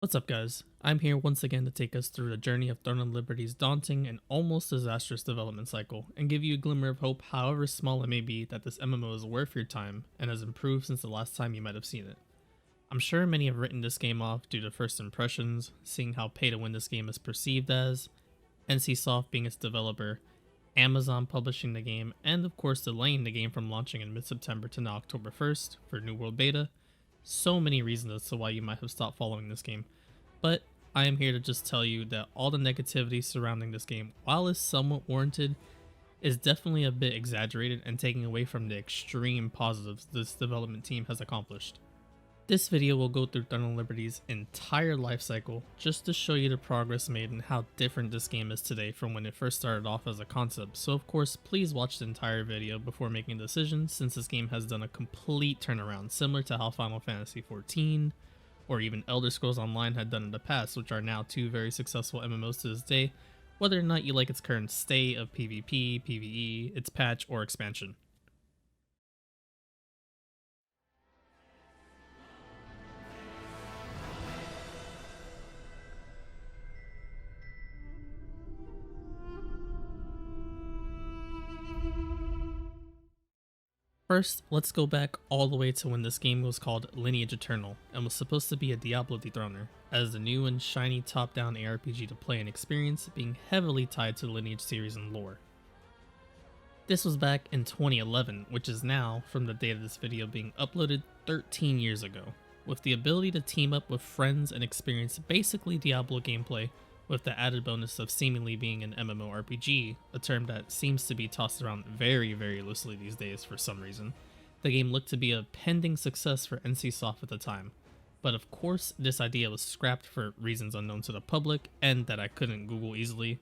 What's up, guys? I'm here once again to take us through the journey of Throne and Liberty's daunting and almost disastrous development cycle, and give you a glimmer of hope, however small it may be, that this MMO is worth your time and has improved since the last time you might have seen it. I'm sure many have written this game off due to first impressions, seeing how pay to win this game is perceived as, NCSoft being its developer, Amazon publishing the game, and of course delaying the game from launching in mid-September to now October 1st for New World Beta. So many reasons as to why you might have stopped following this game. But I am here to just tell you that all the negativity surrounding this game, while is somewhat warranted, is definitely a bit exaggerated and taking away from the extreme positives this development team has accomplished. This video will go through Throne of Liberty's entire life cycle just to show you the progress made and how different this game is today from when it first started off as a concept. So of course, please watch the entire video before making a decision, since this game has done a complete turnaround, similar to how Final Fantasy XIV or even Elder Scrolls Online had done in the past, which are now two very successful MMOs to this day, whether or not you like its current state of PvP, PvE, its patch, or expansion. First, let's go back all the way to when this game was called Lineage Eternal and was supposed to be a Diablo dethroner, as the new and shiny top-down ARPG to play and experience, being heavily tied to the Lineage series and lore. This was back in 2011, which is now, from the date of this video being uploaded, 13 years ago, with the ability to team up with friends and experience basically Diablo gameplay, with the added bonus of seemingly being an MMORPG, a term that seems to be tossed around very loosely these days for some reason. The game looked to be a pending success for NCSoft at the time, but of course this idea was scrapped for reasons unknown to the public and that I couldn't Google easily,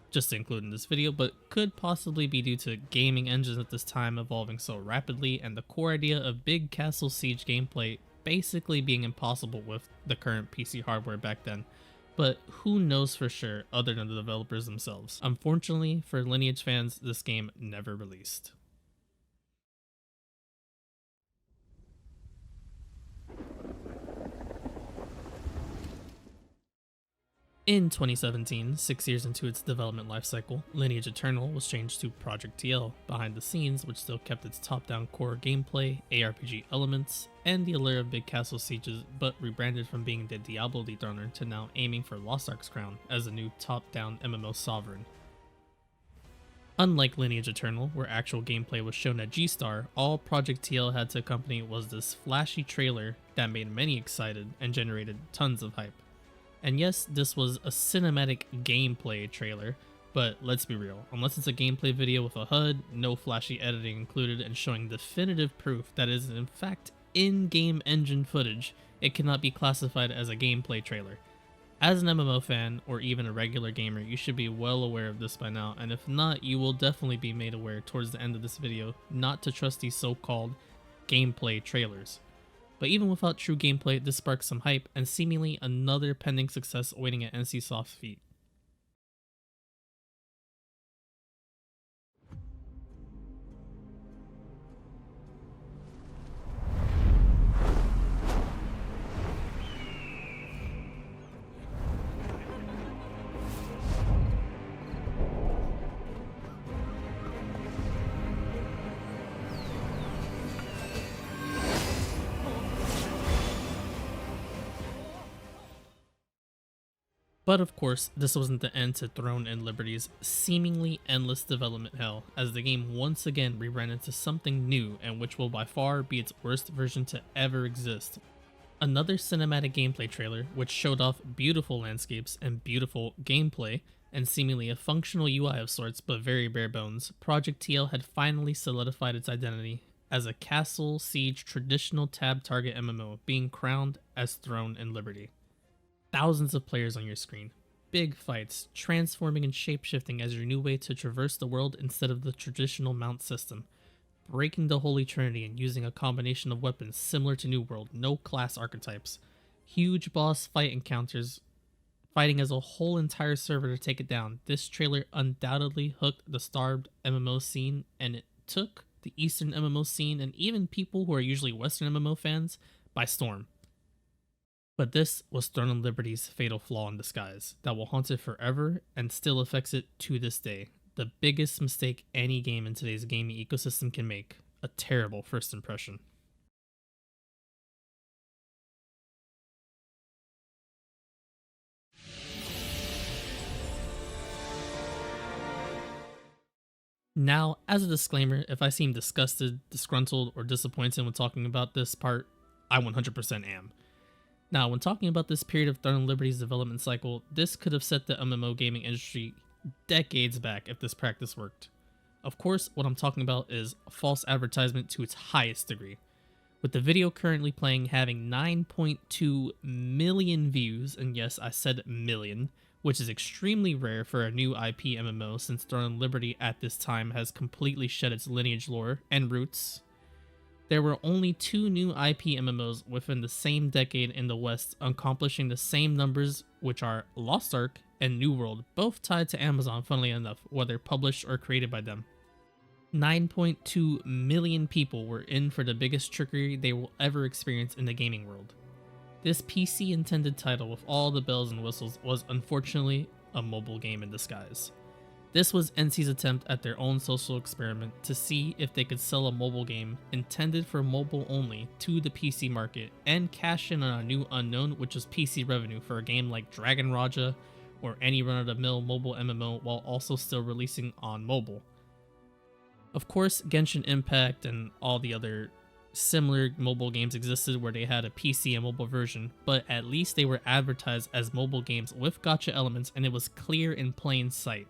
just to include in this video, but could possibly be due to gaming engines at this time evolving so rapidly and the core idea of big castle siege gameplay basically being impossible with the current PC hardware back then. But who knows for sure other than the developers themselves. Unfortunately for Lineage fans, this game never released. In 2017, 6 years into its development lifecycle, Lineage Eternal was changed to Project TL behind the scenes, which still kept its top-down core gameplay, ARPG elements, and the allure of big castle sieges, but rebranded from being the Diablo dethroner to now aiming for Lost Ark's crown as the new top-down MMO sovereign. Unlike Lineage Eternal, where actual gameplay was shown at G-Star, all Project TL had to accompany was this flashy trailer that made many excited and generated tons of hype. And yes, this was a cinematic gameplay trailer, but let's be real, unless it's a gameplay video with a HUD, no flashy editing included, and showing definitive proof that it is in fact in-game engine footage, it cannot be classified as a gameplay trailer. As an MMO fan, or even a regular gamer, you should be well aware of this by now, and if not, you will definitely be made aware towards the end of this video not to trust these so-called gameplay trailers. But even without true gameplay, this sparks some hype and seemingly another pending success waiting at NCSoft's feet. But of course, this wasn't the end to Throne and Liberty's seemingly endless development hell, as the game once again rebranded into something new and which will by far be its worst version to ever exist. Another cinematic gameplay trailer, which showed off beautiful landscapes and beautiful gameplay, and seemingly a functional UI of sorts but very bare bones, Project TL had finally solidified its identity as a castle siege traditional tab target MMO, being crowned as Throne and Liberty. Thousands of players on your screen, big fights, transforming and shapeshifting as your new way to traverse the world instead of the traditional mount system, breaking the Holy Trinity and using a combination of weapons similar to New World, no class archetypes, huge boss fight encounters, fighting as a whole entire server to take it down. This trailer undoubtedly hooked the starved MMO scene, and it took the Eastern MMO scene and even people who are usually Western MMO fans by storm. But this was Throne and Liberty's fatal flaw in disguise that will haunt it forever and still affects it to this day. The biggest mistake any game in today's gaming ecosystem can make, a terrible first impression. Now, as a disclaimer, if I seem disgusted, disgruntled, or disappointed when talking about this part, I 100% am. Now, when talking about this period of Throne and Liberty's development cycle, this could have set the MMO gaming industry decades back if this practice worked. Of course, what I'm talking about is false advertisement to its highest degree. With the video currently playing having 9.2 million views, and yes, I said million, which is extremely rare for a new IP MMO since Throne and Liberty at this time has completely shed its lineage lore and roots. There were only 2 new IP MMOs within the same decade in the West accomplishing the same numbers, which are Lost Ark and New World, both tied to Amazon funnily enough, whether published or created by them. 9.2 million people were in for the biggest trickery they will ever experience in the gaming world. This PC-intended title with all the bells and whistles was unfortunately a mobile game in disguise. This was NC's attempt at their own social experiment to see if they could sell a mobile game intended for mobile only to the PC market and cash in on a new unknown, which was PC revenue for a game like Dragon Raja or any run-of-the-mill mobile MMO while also still releasing on mobile. Of course, Genshin Impact and all the other similar mobile games existed where they had a PC and mobile version, but at least they were advertised as mobile games with gacha elements and it was clear in plain sight.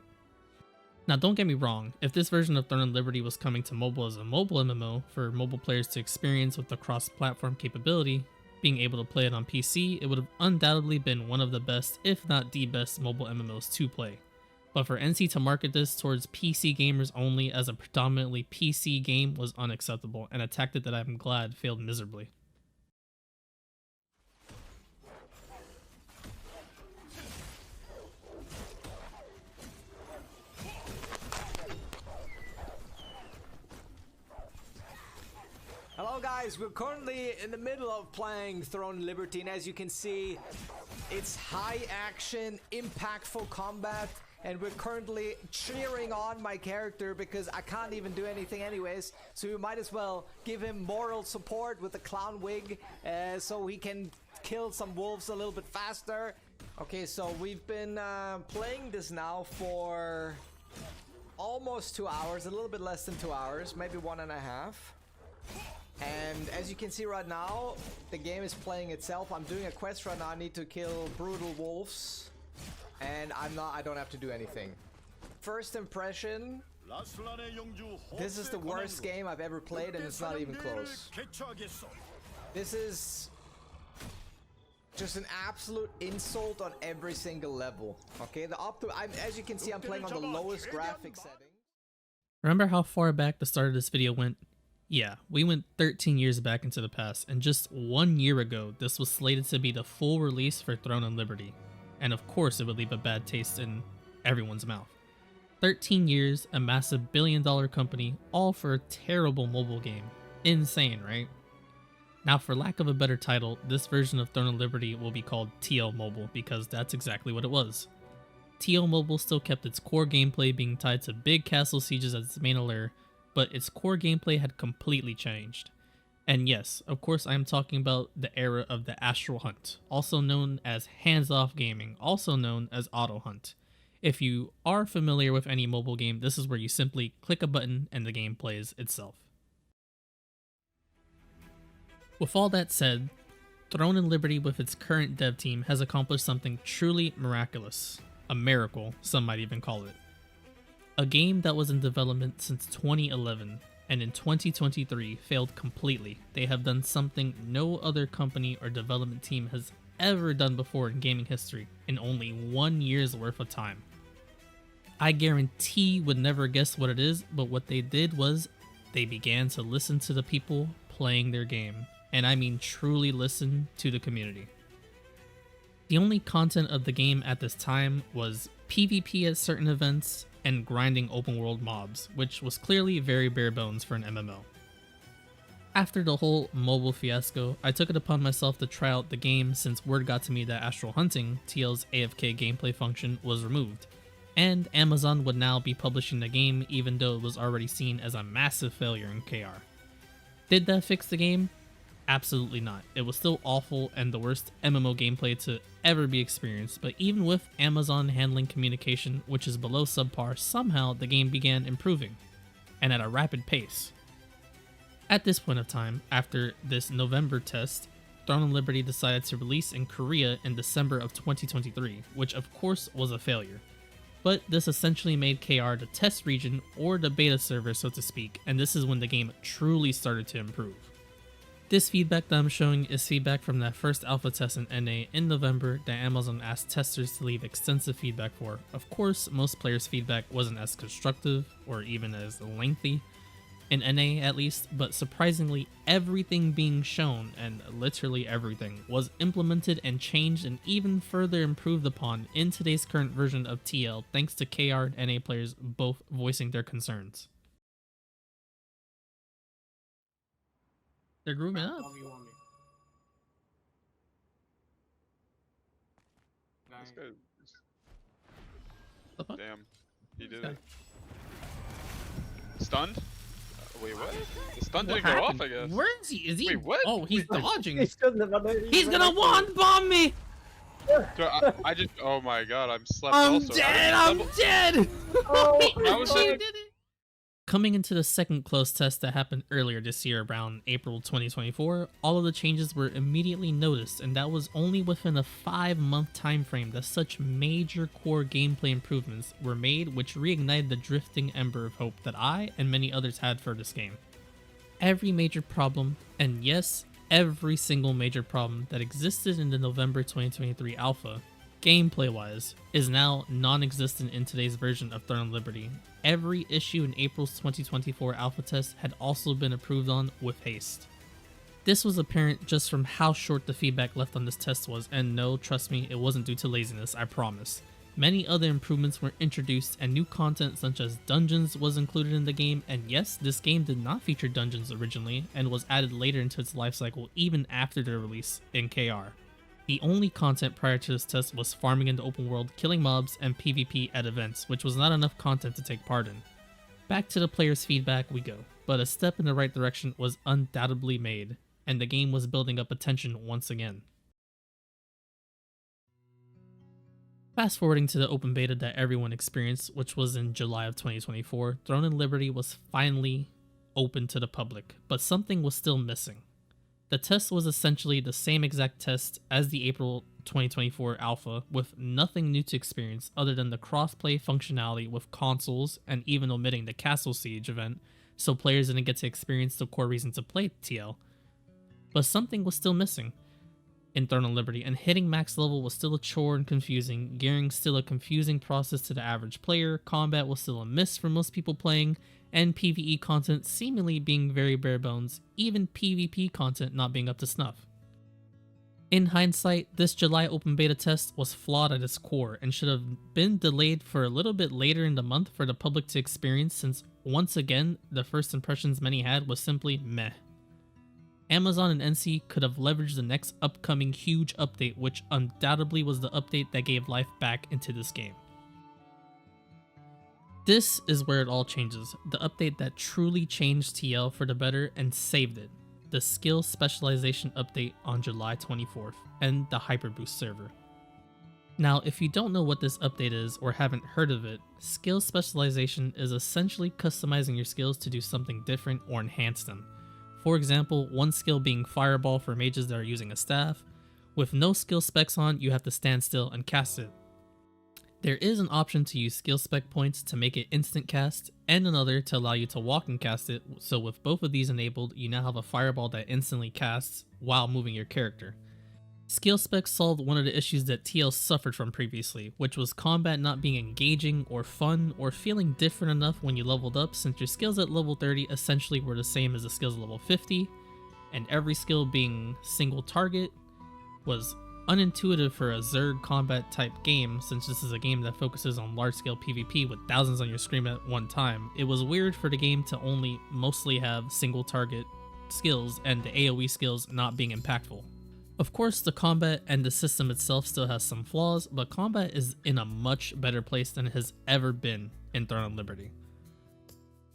Now don't get me wrong, if this version of Throne and Liberty was coming to mobile as a mobile MMO for mobile players to experience with the cross-platform capability, being able to play it on PC, it would have undoubtedly been one of the best, if not the best, mobile MMOs to play. But for NC to market this towards PC gamers only as a predominantly PC game was unacceptable, and a tactic that I'm glad failed miserably. Hello guys, we're currently in the middle of playing Throne and Liberty, and as you can see, it's high action, impactful combat, and we're currently cheering on my character because I can't even do anything anyways, so we might as well give him moral support with the clown wig so he can kill some wolves a little bit faster. Okay, so we've been playing this now for almost 2 hours, a little bit less than 2 hours, maybe 1.5. And as you can see right now, the game is playing itself. I'm doing a quest right now. I need to kill brutal wolves. And I don't have to do anything. First impression, this is the worst game I've ever played and it's not even close. This is just an absolute insult on every single level. Okay, as you can see, I'm playing on the lowest graphics setting. Remember how far back the start of this video went? Yeah, we went 13 years back into the past, and just 1 year ago, this was slated to be the full release for Throne and Liberty. And of course it would leave a bad taste in everyone's mouth. 13 years, a massive billion-dollar company, all for a terrible mobile game. Insane, right? Now, for lack of a better title, this version of Throne and Liberty will be called TL Mobile because that's exactly what it was. TL Mobile still kept its core gameplay being tied to big castle sieges as its main allure, but its core gameplay had completely changed. And yes, of course I am talking about the era of the Astral Hunt, also known as hands-off gaming, also known as Auto Hunt. If you are familiar with any mobile game, this is where you simply click a button and the game plays itself. With all that said, Throne and Liberty with its current dev team has accomplished something truly miraculous. A miracle, some might even call it. A game that was in development since 2011 and in 2023 failed completely. They have done something no other company or development team has ever done before in gaming history in only 1 year's worth of time. I guarantee would never guess what it is, but what they did was they began to listen to the people playing their game, and I mean truly listen to the community. The only content of the game at this time was PvP at certain events and grinding open world mobs, which was clearly very bare bones for an MMO. After the whole mobile fiasco, I took it upon myself to try out the game since word got to me that Astral Hunting, TL's AFK gameplay function, was removed. And Amazon would now be publishing the game even though it was already seen as a massive failure in KR. Did that fix the game? Absolutely not. It was still awful and the worst MMO gameplay to ever be experienced, but even with Amazon handling communication, which is below subpar, somehow the game began improving, and at a rapid pace. At this point of time, after this November test, Throne and Liberty decided to release in Korea in December of 2023, which of course was a failure. But this essentially made KR the test region, or the beta server so to speak, and this is when the game truly started to improve. This feedback that I'm showing is feedback from that first alpha test in NA in November that Amazon asked testers to leave extensive feedback for. Of course, most players' feedback wasn't as constructive or even as lengthy, in NA at least, but surprisingly everything being shown, and literally everything, was implemented and changed and even further improved upon in today's current version of TL thanks to KR and NA players both voicing their concerns. They're grooming up. This guy. The fuck? Damn. He did it. Stunned? Wait, what? The stun What didn't go happened? off, I guess. Where is he? Is he? Wait, what? Oh, he's Wait, dodging. He's Gonna wand bomb me! I just. Oh my god, I'm slept I'm also. dead! I'm dead! Oh, He I was actually like- did it! Coming into the second close test that happened earlier this year around April 2024, all of the changes were immediately noticed, and that was only within a 5-month time frame that such major core gameplay improvements were made, which reignited the drifting ember of hope that I and many others had for this game. Every major problem, and yes, every single major problem that existed in the November 2023 alpha, gameplay-wise, is now non-existent in today's version of Throne and Liberty. Every issue in April's 2024 alpha test had also been approved on with haste. This was apparent just from how short the feedback left on this test was, and no, trust me, it wasn't due to laziness, I promise. Many other improvements were introduced and new content such as dungeons was included in the game, and yes, this game did not feature dungeons originally and was added later into its lifecycle even after their release in KR. The only content prior to this test was farming in the open world, killing mobs, and PvP at events, which was not enough content to take part in. Back to the players' feedback we go, but a step in the right direction was undoubtedly made, and the game was building up attention once again. Fast forwarding to the open beta that everyone experienced, which was in July of 2024, Throne and Liberty was finally open to the public, but something was still missing. The test was essentially the same exact test as the April 2024 alpha, with nothing new to experience other than the crossplay functionality with consoles and even omitting the Castle Siege event, so players didn't get to experience the core reason to play TL. But something was still missing in Throne and Liberty, and hitting max level was still a chore and confusing, gearing still a confusing process to the average player, combat was still a miss for most people playing, and PvE content seemingly being very bare bones, even PvP content not being up to snuff. In hindsight, this July open beta test was flawed at its core and should have been delayed for a little bit later in the month for the public to experience, since once again, the first impressions many had was simply meh. Amazon and NC could have leveraged the next upcoming huge update, which undoubtedly was the update that gave life back into this game. This is where it all changes, the update that truly changed TL for the better and saved it, the skill specialization update on July 24th, and the Hyperboost server. Now, if you don't know what this update is or haven't heard of it, skill specialization is essentially customizing your skills to do something different or enhance them. For example, one skill being Fireball for mages that are using a staff. With no skill specs on, you have to stand still and cast it. There is an option to use skill spec points to make it instant cast, and another to allow you to walk and cast it, so with both of these enabled, you now have a fireball that instantly casts while moving your character. Skill specs solved one of the issues that TL suffered from previously, which was combat not being engaging or fun or feeling different enough when you leveled up, since your skills at level 30 essentially were the same as the skills at level 50, and every skill being single target was unintuitive for a Zerg combat type game, since this is a game that focuses on large scale PvP with thousands on your screen at one time. It was weird for the game to only mostly have single target skills and the AoE skills not being impactful. Of course, the combat and the system itself still has some flaws, but combat is in a much better place than it has ever been in Throne of Liberty.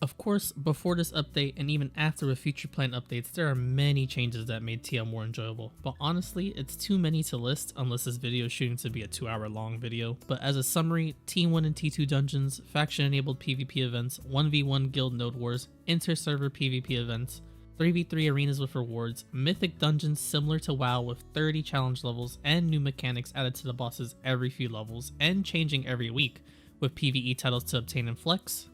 Of course, before this update and even after with future plan updates, there are many changes that made TL more enjoyable, but honestly, it's too many to list unless this video is shooting to be a 2-hour long video. But as a summary, T1 and T2 dungeons, faction-enabled PvP events, 1v1 guild node wars, inter-server PvP events, 3v3 arenas with rewards, mythic dungeons similar to WoW with 30 challenge levels, and new mechanics added to the bosses every few levels, and changing every week, with PvE titles to obtain and flex.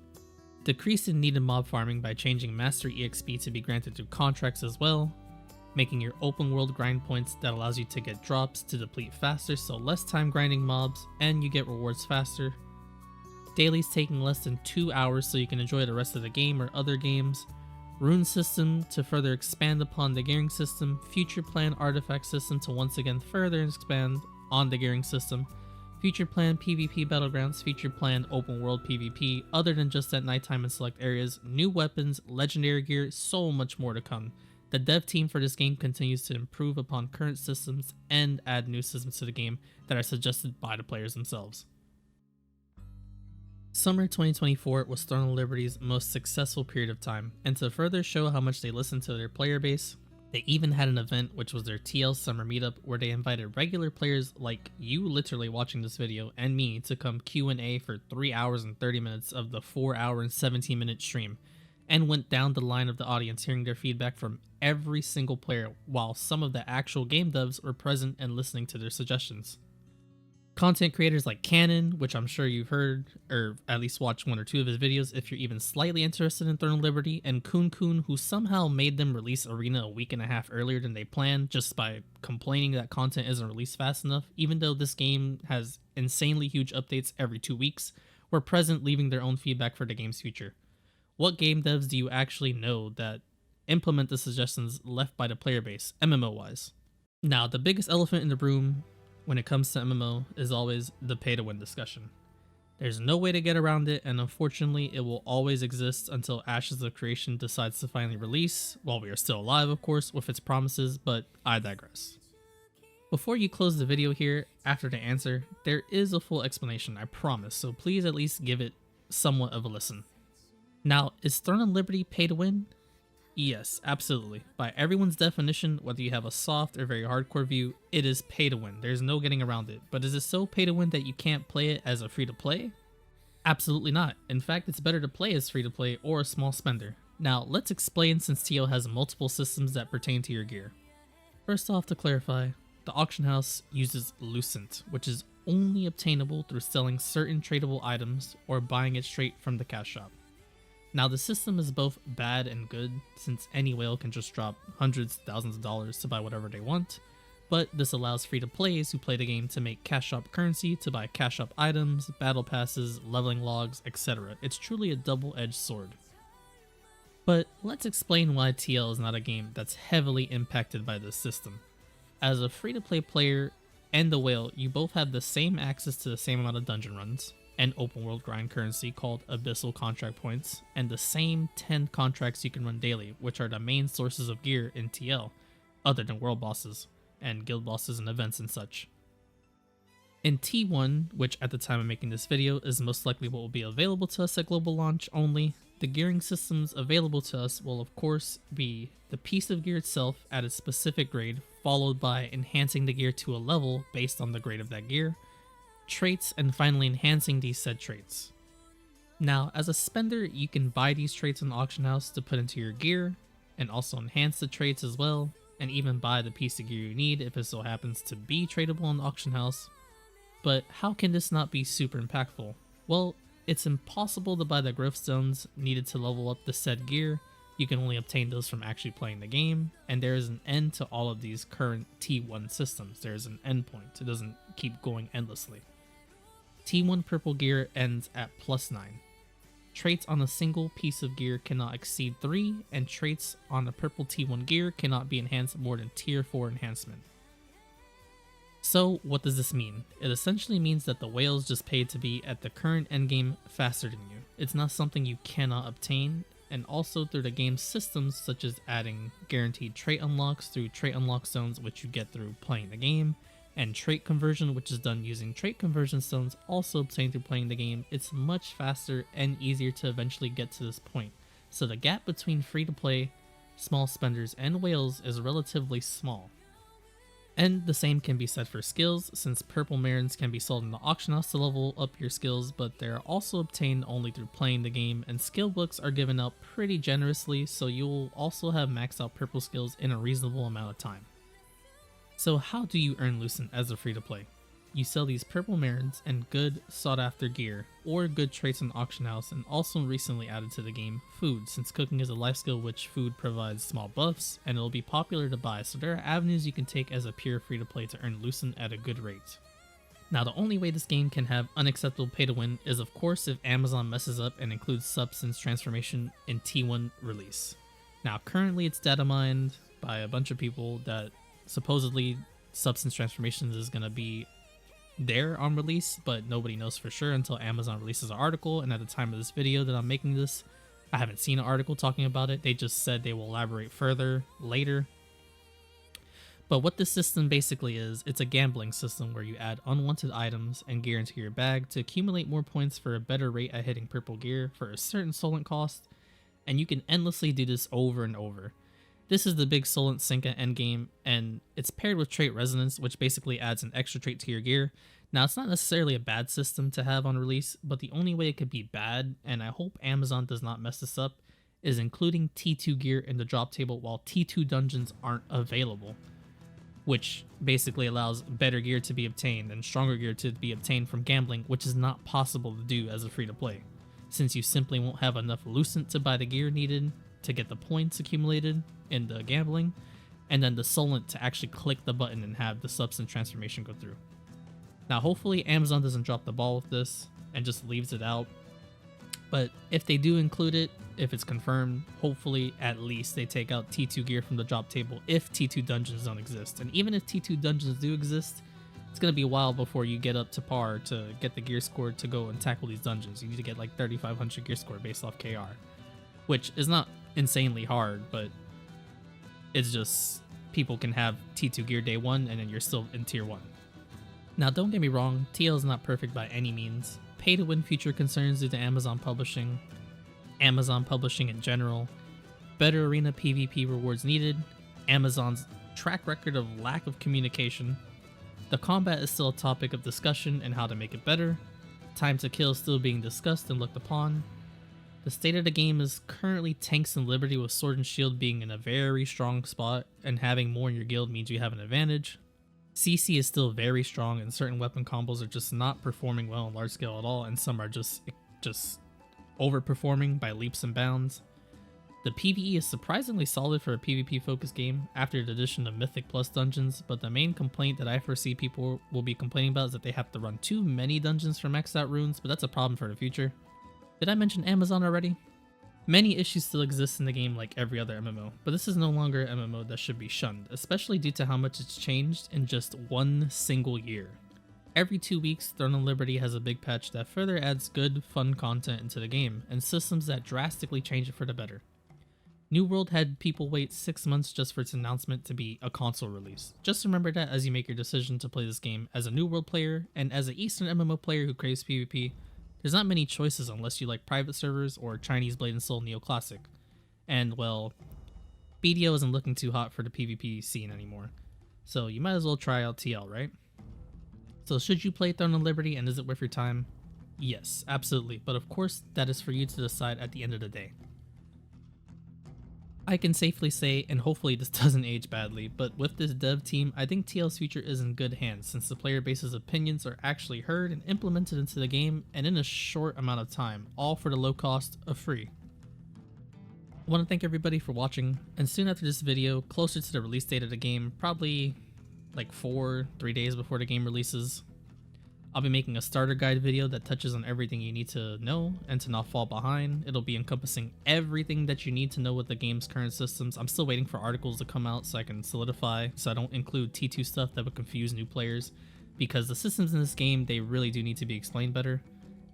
Decrease in needed mob farming by changing Master EXP to be granted through contracts as well, making your open world grind points that allows you to get drops to deplete faster, so less time grinding mobs, and you get rewards faster. Dailies taking less than 2 hours so you can enjoy the rest of the game or other games. Rune system to further expand upon the gearing system. Future plan artifact system to once again further expand on the gearing system. Future plan PvP battlegrounds, future plan open world PvP, other than just at nighttime in select areas, new weapons, legendary gear, so much more to come. The dev team for this game continues to improve upon current systems and add new systems to the game that are suggested by the players themselves. Summer 2024 was Throne of Liberty's most successful period of time, and to further show how much they listened to their player base, they even had an event which was their TL Summer Meetup where they invited regular players like you literally watching this video and me to come Q&A for 3 hours and 30 minutes of the 4 hour and 17-minute stream, and went down the line of the audience hearing their feedback from every single player while some of the actual game devs were present and listening to their suggestions. Content creators like Canon, which I'm sure you've heard, or at least watched 1 or 2 of his videos if you're even slightly interested in Throne of Liberty, and Kun, who somehow made them release Arena a week and a half earlier than they planned just by complaining that content isn't released fast enough, even though this game has insanely huge updates every 2 weeks, were present leaving their own feedback for the game's future. What game devs do you actually know that implement the suggestions left by the player base, MMO-wise? Now, the biggest elephant in the room when it comes to MMO is always the pay-to-win discussion. There's no way to get around it, and unfortunately it will always exist until Ashes of Creation decides to finally release, while we are still alive of course, with its promises, but I digress. Before you close the video here, after the answer, there is a full explanation, I promise, so please at least give it somewhat of a listen. Now, is Throne of Liberty pay-to-win? Yes, absolutely. By everyone's definition, whether you have a soft or very hardcore view, it is pay to win. There's no getting around it. But is it so pay to win that you can't play it as a free to play? Absolutely not. In fact, it's better to play as free to play or a small spender. Now, let's explain since TL has multiple systems that pertain to your gear. First off, to clarify, the auction house uses Lucent, which is only obtainable through selling certain tradable items or buying it straight from the cash shop. Now, the system is both bad and good, since any whale can just drop hundreds, thousands of dollars to buy whatever they want, but this allows free-to-plays who play the game to make cash shop currency to buy cash shop items, battle passes, leveling logs, etc. It's truly a double-edged sword. But let's explain why TL is not a game that's heavily impacted by this system. As a free-to-play player and the whale, you both have the same access to the same amount of dungeon runs, and open world grind currency called Abyssal contract points, and the same 10 contracts you can run daily, which are the main sources of gear in TL, other than world bosses, and guild bosses and events and such. In T1, which at the time of making this video is most likely what will be available to us at global launch only, the gearing systems available to us will of course be the piece of gear itself at its specific grade, followed by enhancing the gear to a level based on the grade of that gear, traits, and finally enhancing these said traits. Now, as a spender, you can buy these traits in the auction house to put into your gear, and also enhance the traits as well, and even buy the piece of gear you need if it so happens to be tradable in the auction house. But how can this not be super impactful? Well, it's impossible to buy the growth stones needed to level up the said gear. You can only obtain those from actually playing the game, and there is an end to all of these current T1 systems. There is an end point. It doesn't keep going endlessly. T1 purple gear ends at +9. Traits on a single piece of gear cannot exceed 3, and traits on the purple T1 gear cannot be enhanced more than tier 4 enhancement. So what does this mean? It essentially means that the whales just paid to be at the current endgame faster than you. It's not something you cannot obtain, and also through the game's systems such as adding guaranteed trait unlocks through trait unlock stones, which you get through playing the game, and trait conversion, which is done using trait conversion stones also obtained through playing the game. It's much faster and easier to eventually get to this point, so the gap between free-to-play, small spenders, and whales is relatively small. And the same can be said for skills, since purple marins can be sold in the auction house to level up your skills, but they are also obtained only through playing the game, and skill books are given out pretty generously, so you'll also have maxed out purple skills in a reasonable amount of time. So how do you earn Lucent as a free-to-play? You sell these purple marins and good sought-after gear, or good traits in the auction house, and also recently added to the game, food, since cooking is a life skill which food provides small buffs, and it'll be popular to buy, so there are avenues you can take as a pure free-to-play to earn Lucent at a good rate. Now the only way this game can have unacceptable pay-to-win is of course if Amazon messes up and includes substance transformation in T1 release. Now currently it's data mined by a bunch of people that supposedly substance transformations is going to be there on release, but nobody knows for sure until Amazon releases an article, and at the time of this video that I'm making this, I haven't seen an article talking about it. They just said they will elaborate further later. But what this system basically is, it's a gambling system where you add unwanted items and gear into your bag to accumulate more points for a better rate at hitting purple gear for a certain Solent cost, and you can endlessly do this over and over. This is the big Solent sink at endgame, and it's paired with Trait Resonance, which basically adds an extra trait to your gear. Now, it's not necessarily a bad system to have on release, but the only way it could be bad, and I hope Amazon does not mess this up, is including T2 gear in the drop table while T2 dungeons aren't available, which basically allows better gear to be obtained and stronger gear to be obtained from gambling, which is not possible to do as a free-to-play, since you simply won't have enough Lucent to buy the gear needed to get the points accumulated in the gambling, and then the Solent to actually click the button and have the substance transformation go through. Now hopefully Amazon doesn't drop the ball with this and just leaves it out, but if they do include it, if it's confirmed, hopefully at least they take out T2 gear from the drop table if T2 dungeons don't exist. And even if T2 dungeons do exist, it's going to be a while before you get up to par to get the gear score to go and tackle these dungeons. You need to get like 3,500 gear score based off KR, which is not insanely hard, but it's just people can have T2 gear day one and then you're still in tier 1. Now don't get me wrong, TL is not perfect by any means. Pay to win future concerns due to Amazon publishing in general, better arena PvP rewards needed, Amazon's track record of lack of communication, the combat is still a topic of discussion and how to make it better, time to kill is still being discussed and looked upon. The state of the game is currently tanks and Liberty, with Sword and Shield being in a very strong spot, and having more in your guild means you have an advantage. CC is still very strong, and certain weapon combos are just not performing well on large scale at all, and some are just overperforming by leaps and bounds. The PvE is surprisingly solid for a PvP focused game after the addition of Mythic Plus dungeons, but the main complaint that I foresee people will be complaining about is that they have to run too many dungeons for maxed out runes, but that's a problem for the future. Did I mention Amazon already? Many issues still exist in the game like every other MMO, but this is no longer an MMO that should be shunned, especially due to how much it's changed in just one single year. Every 2 weeks, Throne of Liberty has a big patch that further adds good, fun content into the game, and systems that drastically change it for the better. New World had people wait 6 months just for its announcement to be a console release. Just remember that as you make your decision to play this game as a New World player, and as an Eastern MMO player who craves PvP, there's not many choices unless you like private servers or Chinese Blade and Soul Neo Classic. And well, BDO isn't looking too hot for the PvP scene anymore, so you might as well try out TL, right? So should you play Throne of Liberty, and is it worth your time? Yes, absolutely, but of course that is for you to decide at the end of the day. I can safely say, and hopefully this doesn't age badly, but with this dev team, I think TL's future is in good hands since the player base's opinions are actually heard and implemented into the game, and in a short amount of time, all for the low cost of free. I want to thank everybody for watching, and soon after this video, closer to the release date of the game, probably like 3 days before the game releases, I'll be making a starter guide video that touches on everything you need to know and to not fall behind. It'll be encompassing everything that you need to know with the game's current systems. I'm still waiting for articles to come out so I can solidify, so I don't include T2 stuff that would confuse new players, because the systems in this game, they really do need to be explained better,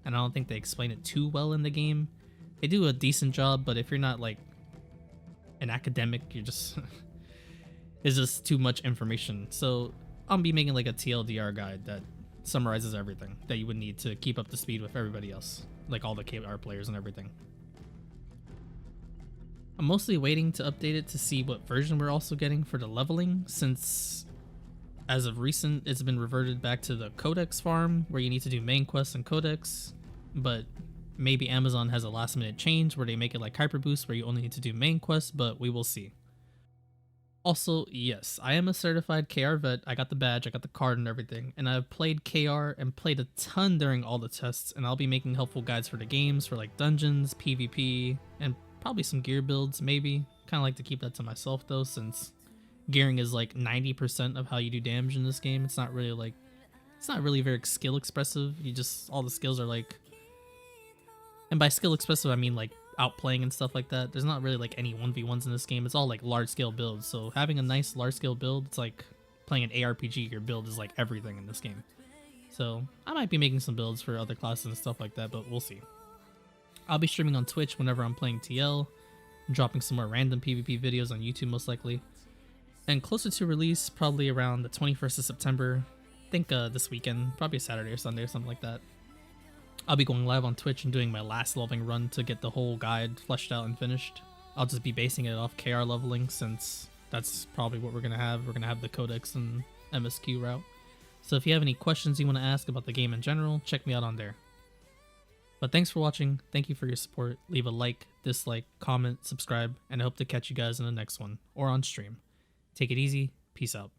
and I don't think they explain it too well in the game. They do a decent job, but if you're not like an academic, you're just it's just too much information. So I'll be making like a TLDR guide that summarizes everything that you would need to keep up to speed with everybody else, like all the KR players and everything. I'm mostly waiting to update it to see what version we're also getting for the leveling, since as of recent it's been reverted back to the codex farm where you need to do main quests and codex, but maybe Amazon has a last minute change where they make it like Hyper Boost where you only need to do main quests, but we will see. Also, yes, I am a certified KR vet. I got the badge, I got the card and everything, and I've played KR and played a ton during all the tests, and I'll be making helpful guides for the games for like dungeons, PvP, and probably some gear builds, maybe. Kind of like to keep that to myself though, since gearing is like 90% of how you do damage in this game. It's not really very skill expressive. You just, all the skills are like, and by skill expressive I mean like outplaying and stuff like that. There's not really like any 1v1s in this game. It's all like large scale builds. So having a nice large scale build, it's like playing an ARPG. Your build is like everything in this game. So I might be making some builds for other classes and stuff like that, but we'll see. I'll be streaming on Twitch whenever I'm playing TL, dropping some more random PvP videos on YouTube most likely. And closer to release, probably around the 21st of September, I think this weekend, probably Saturday or Sunday or something like that. I'll be going live on Twitch and doing my last leveling run to get the whole guide fleshed out and finished. I'll just be basing it off KR leveling since that's probably what we're going to have. We're going to have the Codex and MSQ route. So if you have any questions you want to ask about the game in general, check me out on there. But thanks for watching, thank you for your support, leave a like, dislike, comment, subscribe, and I hope to catch you guys in the next one, or on stream. Take it easy, peace out.